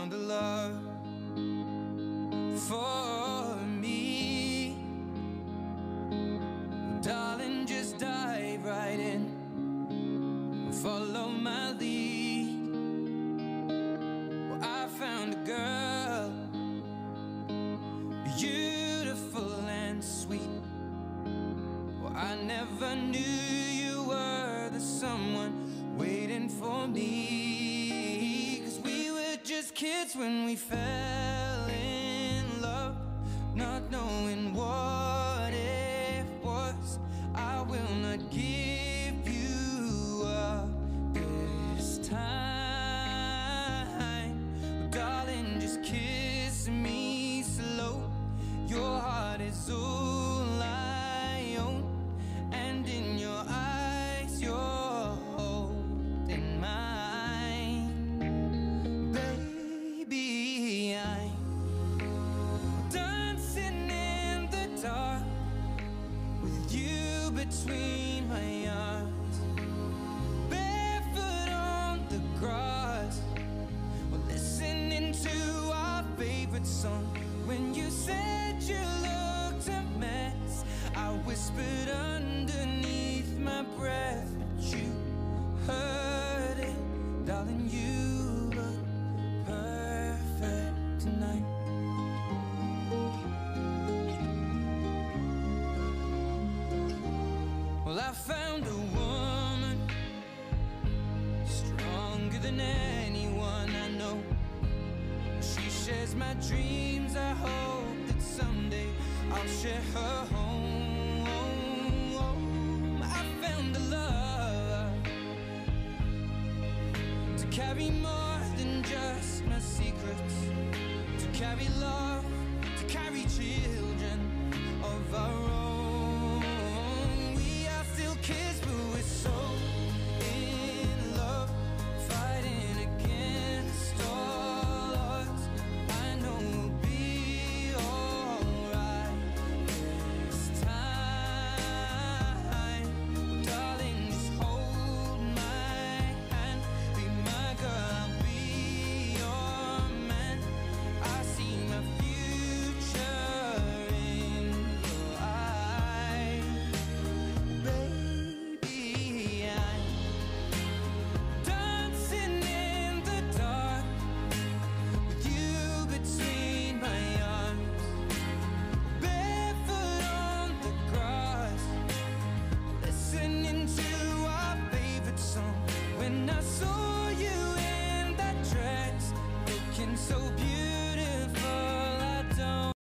found a love for me. Well, darling, just dive right in and follow my lead. Well, I found a girl, beautiful and sweet. Well, I never knew you were the someone waiting for me. 'Cause we were just kids when we fell in love, not knowing what it was. I will not give you up this time. Well, darling, just kiss me slow. Your heart is all I own, and in your eyes you're holding mine. Baby, I'm dancing in the dark with you between my arms, barefoot on the grass. We're listening to our favorite song. When you said you looked a mess, I whispered underneath my breath, but you heard it. Darling, you look perfect tonight. Well, I found a woman stronger than anyone I know. She shares my dreams. I hope that someday I'll share her home. I found a love to carry more than just my secrets, to carry love, to carry children of our own. We are still kids, but we're so in love, fighting against all odds. I know we'll be alright this time. Darling, just hold my hand, be my girl, I'll be your man. I see my future in your eyes. Baby, I'm dancing in the dark with you between my arms, barefoot on the grass, listening to our favorite song. When I saw you in that dress, looking so beautiful,